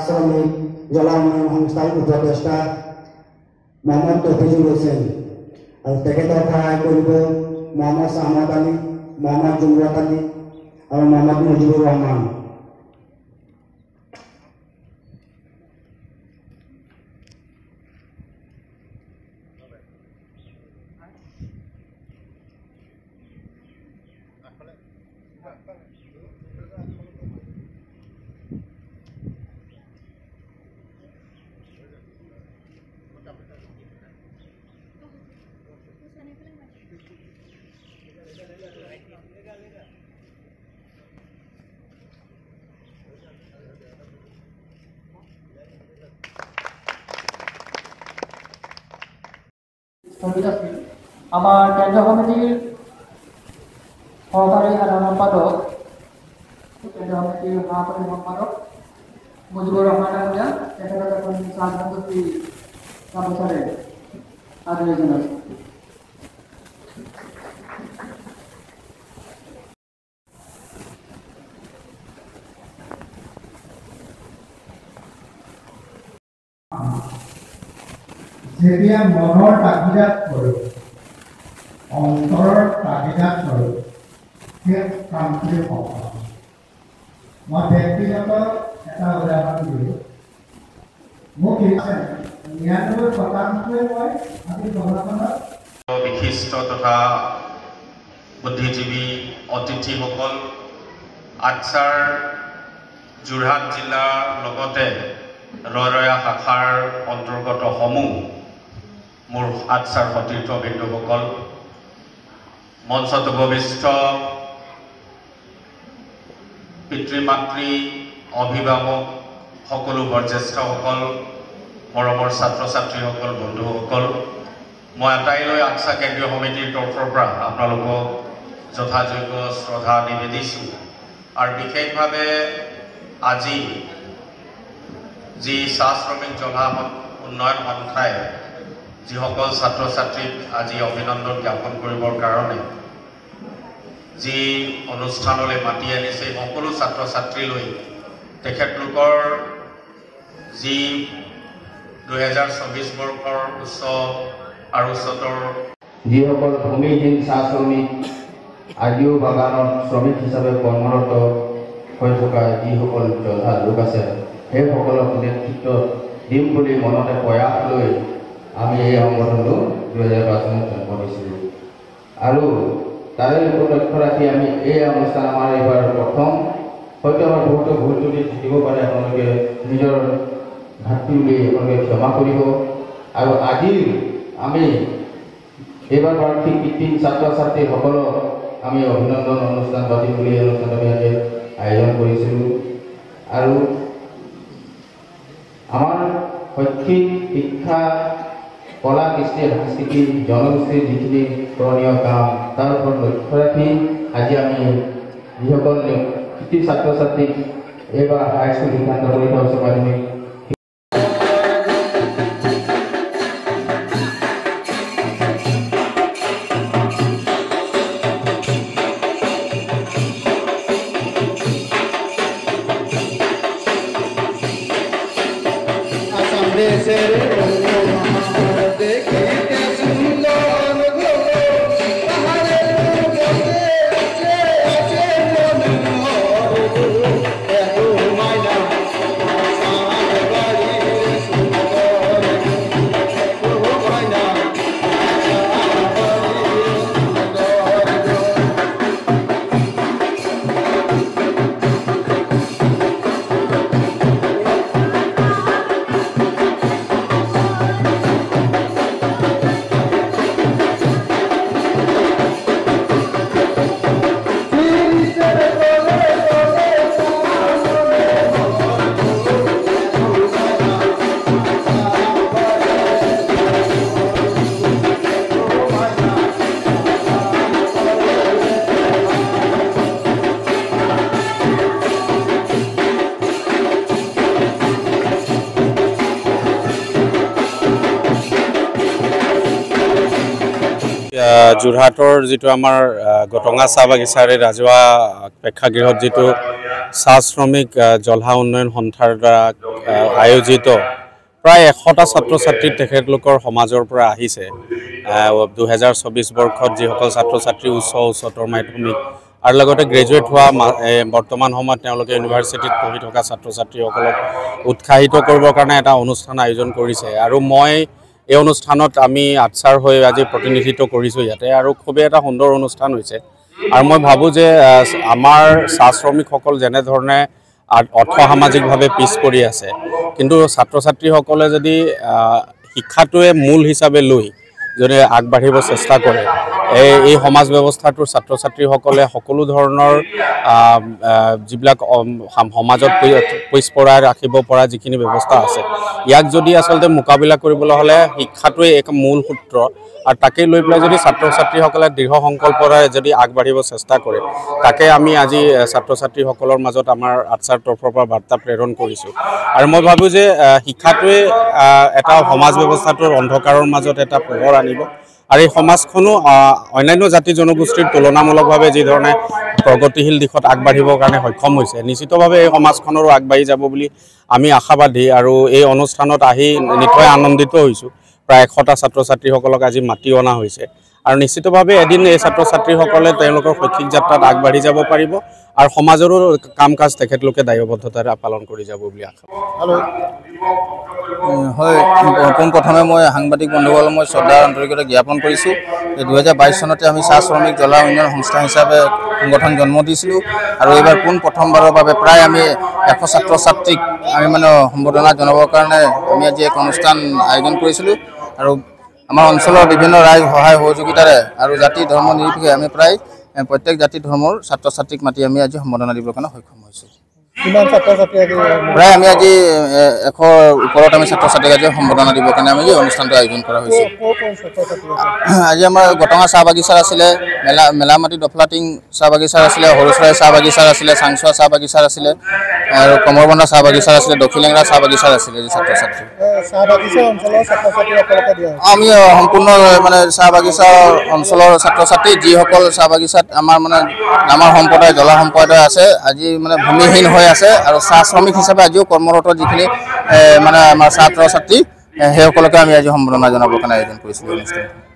শ্ৰমিক জেলা উন্নয়ন সংস্থাৰ উপদেষ্টা মোহাম্মদ তফিজুল হোসেন আৰ তেখেতৰ সহায় কৰিব মোহাম্মদ আহমদ আলী, মোহাম্মদ জুমৰাত আলী আৰু মোহাম্মদ মুজিবুৰ ৰহমান। আমাৰ কেন্দ্ৰীয় কমিটিৰ সহকাৰী সাধাৰণ সম্পাদক, কেন্দ্ৰীয় কমিটিৰ সহকাৰী সম্পাদক মুজিবুৰ ৰহমান ডাঙৰীয়া, তেখেতক এখন শ্ৰদ্ধাঞ্জলি গামোচাৰে আদৰি জনাইছোঁ। যেতিয়া মনৰ তাগিদাত কৰোঁ, অন্তৰৰ তাগিদাত কৰোঁ, সেই কামটোৱে সফল। মই ব্যক্তিগত এটা উদাহৰণ দিলোঁ। মোক 99% মই আজি জনগণৰ বিশিষ্ট তথা বুদ্ধিজীৱী অতিথিসকল, আটছাৰ যোৰহাট জিলাৰ লগতে ৰয়ৰয়া শাখাৰ অন্তৰ্গত সমূহ মোৰ আটছাৰ সতীৰ্থ বিন্দুসকল, মঞ্চত উপবিষ্ট পিতৃ মাতৃ অভিভাৱক, সকলো বয়োজ্যেষ্ঠসকল, মৰমৰ ছাত্ৰ ছাত্ৰীসকল, বন্ধুসকল, মই আটাইলৈ আটছা কেন্দ্ৰীয় সমিতিৰ তৰফৰ পৰা আপোনালোকক যথাযোগ্য শ্ৰদ্ধা নিবেদিছোঁ। আৰু বিশেষভাৱে আজি যি চাহ শ্ৰমিক জনা উন্নয়ন সন্থাই যিসকল ছাত্ৰ ছাত্ৰীক আজি অভিনন্দন জ্ঞাপন কৰিবৰ কাৰণে যি অনুষ্ঠানলৈ মাতি আনিছে, সকলো ছাত্ৰ ছাত্ৰীলৈ তেখেতলোকৰ যি 2024 বৰ্ষৰ উচ্চ আৰু উচ্চতৰ যিসকল ভূমিহীন চাহ শ্ৰমিক আজিও বাগানত শ্ৰমিক হিচাপে কৰ্মৰত হৈ থকা যিসকল যোদ্ধা লোক আছে, সেইসকলক নেতৃত্ব দিম বুলি মনতে প্ৰয়াস লৈ আমি এই সংগঠনটো 2005 চনত জন্ম দিছিলোঁ। আৰু তাৰে লক্ষ্য ৰাখি আমি এই অনুষ্ঠান আমাৰ এইবাৰ প্ৰথম, হয়তো আমাৰ বহুতো ভুল ত্ৰুটি থাকিব পাৰে, আপোনালোকে নিজৰ ঘাটি বুলি আপোনালোকে ক্ষমা কৰিব। আৰু আজি আমি এইবাৰ বাৰ্ষিক কৃত্ৰিম ছাত্ৰ ছাত্ৰীসকলক আমি অভিনন্দন অনুষ্ঠান পাতিম বুলি এই অনুষ্ঠানটো আমি আজি আয়োজন কৰিছিলোঁ। আৰু আমাৰ শৈক্ষিক শিক্ষা, কলা, কৃষ্টি, সাংস্কৃতিক, জনগোষ্ঠীৰ যিখিনি কৰণীয় কাম, তাৰ ওপৰত লক্ষ্য ৰাখি আজি আমি যিসকল কৃতি ছাত্ৰ ছাত্ৰীক এইবাৰ হাইস্কুল শিক্ষান্ত পৰীক্ষা উচ্চ মাধ্যমিক যোৰহাটৰ যিটো আমাৰ গটঙা চাহ বাগিচাৰে ৰাজহুৱা প্ৰেক্ষাগৃহত যিটো চাহ শ্ৰমিক জলহা উন্নয়ন সন্থাৰ দ্বাৰা আয়োজিত প্ৰায় 100টা ছাত্ৰ ছাত্ৰী তেখেতলোকৰ সমাজৰ পৰা আহিছে 2024 বৰ্ষত যিসকল ছাত্ৰ ছাত্ৰী উচ্চতৰ মাধ্যমিক আৰু লগতে গ্ৰেজুৱেট হোৱা বৰ্তমান সময়ত তেওঁলোকে ইউনিভাৰ্চিটিত পঢ়ি থকা ছাত্ৰ ছাত্ৰীসকলক উৎসাহিত কৰিবৰ কাৰণে এটা অনুষ্ঠান আয়োজন কৰিছে আৰু মই এই অনুষ্ঠানত আমি আচ্ছাৰ হৈ আজি প্ৰতিনিধিত্ব কৰিছোঁ ইয়াতে আৰু খুবেই এটা সুন্দৰ অনুষ্ঠান হৈছে আৰু মই ভাবোঁ যে আমাৰ চাহ শ্ৰমিকসকল যেনেধৰণে অৰ্থ সামাজিকভাৱে পিছ পৰি আছে কিন্তু ছাত্ৰ ছাত্ৰীসকলে যদি শিক্ষাটোৱে মূল হিচাপে লৈ যদি আগবাঢ়িব চেষ্টা কৰে এই সমাজ ব্যৱস্থাটোৰ ছাত্ৰ ছাত্ৰীসকলে সকলো ধৰণৰ যিবিলাক সমাজত পিছপৰাই ৰাখিব পৰা যিখিনি ব্যৱস্থা আছে ইয়াক যদি আচলতে মোকাবিলা কৰিবলৈ হ'লে শিক্ষাটোৱে এক মূল সূত্ৰ আৰু তাকে লৈ পেলাই যদি ছাত্ৰ ছাত্ৰীসকলে দৃঢ় সংকল্পৰে যদি আগবাঢ়িব চেষ্টা কৰে তাকে আমি আজি ছাত্ৰ ছাত্ৰীসকলৰ মাজত আমাৰ আচ্ছাৰ তৰফৰ পৰা বাৰ্তা প্ৰেৰণ কৰিছোঁ আৰু মই ভাবোঁ যে শিক্ষাটোৱে এটা সমাজ ব্যৱস্থাটোৰ অন্ধকাৰৰ মাজত এটা পোহৰ আনিব আৰু এই সমাজখনো অন্যান্য জাতি জনগোষ্ঠীৰ তুলনামূলকভাৱে যিধৰণে প্ৰগতিশীল দিশত আগবাঢ়িবৰ কাৰণে সক্ষম হৈছে নিশ্চিতভাৱে এই সমাজখনৰো আগবাঢ়ি যাব বুলি আমি আশাবাদী আৰু এই অনুষ্ঠানত আহি নিশ্চয় আনন্দিত হৈছোঁ প্ৰায় 100টা ছাত্ৰ ছাত্ৰীসকলক আজি মাতি অনা হৈছে আৰু নিশ্চিতভাৱে এদিন এই ছাত্ৰ ছাত্ৰীসকলে তেওঁলোকৰ শৈক্ষিক যাত্ৰাত আগবাঢ়ি যাব পাৰিব আৰু সমাজৰো কাম কাজ তেখেতলোকে দায়বদ্ধতাৰে পালন কৰি যাব বুলি আশা হয় পোনপ্ৰথমে মই সাংবাদিক বন্ধুসকলক মই শ্ৰদ্ধাৰ আন্তৰিকতা জ্ঞাপন কৰিছোঁ 2022 চনতে আমি চাহ শ্ৰমিক জলহা উন্নয়ন সংস্থা হিচাপে সংগঠন জন্ম দিছিলোঁ আৰু এইবাৰ প্ৰথমবাৰৰ বাবে প্ৰায় আমি 100 ছাত্ৰ ছাত্ৰীক আমি মানে সম্বৰ্ধনা জনাবৰ কাৰণে আমি আজি এক অনুষ্ঠান আয়োজন কৰিছিলোঁ আৰু আমাৰ অঞ্চলৰ বিভিন্ন ৰাইজ সহায় সহযোগিতাৰে আৰু জাতি ধৰ্ম নিৰপেক্ষে আমি প্ৰায় প্ৰত্যেক জাতি ধৰ্মৰ ছাত্ৰ ছাত্ৰীক মাতি আমি আজি সম্বৰ্ধনা দিবৰ কাৰণে সক্ষম হৈছোঁ প্ৰায় আমি আজি 100ৰ ওপৰত আমি ছাত্ৰ ছাত্ৰীক আজি সম্বৰ্ধনা দিবৰ কাৰণে আমি অনুষ্ঠানটো আয়োজন কৰা হৈছে আজি আমাৰ গটঙা চাহ বাগিচাৰ আছিলে মেলামাটি দফলাটিং চাহ বাগিচাৰ আছিলে সৰুচৰাই চাহ বাগিচাৰ আছিলে চাংচোৱা চাহ বাগিচাৰ আছিলে আৰু কমৰবন্ধা চাহ বাগিচাৰ আছিলে দক্ষিণলেংৰা চাহ বাগিচাৰ আছিলে ছাত্ৰ ছাত্ৰী আমি সম্পূৰ্ণ মানে চাহ বাগিচা অঞ্চলৰ ছাত্ৰ ছাত্ৰী যিসকল চাহ বাগিচাত আমাৰ মানে আমাৰ সম্প্ৰদায় জলা সম্প্ৰদায় আছে আজি মানে ভূমিহীন হৈ আছে আৰু চাহ শ্ৰমিক হিচাপে আজিও কৰ্মৰত যিখিনি মানে আমাৰ ছাত্ৰ ছাত্ৰী সেইসকলকে আমি আজি সম্বৰ্ধনা জনাবৰ কাৰণে আয়োজন কৰিছিলোঁ অনুষ্ঠান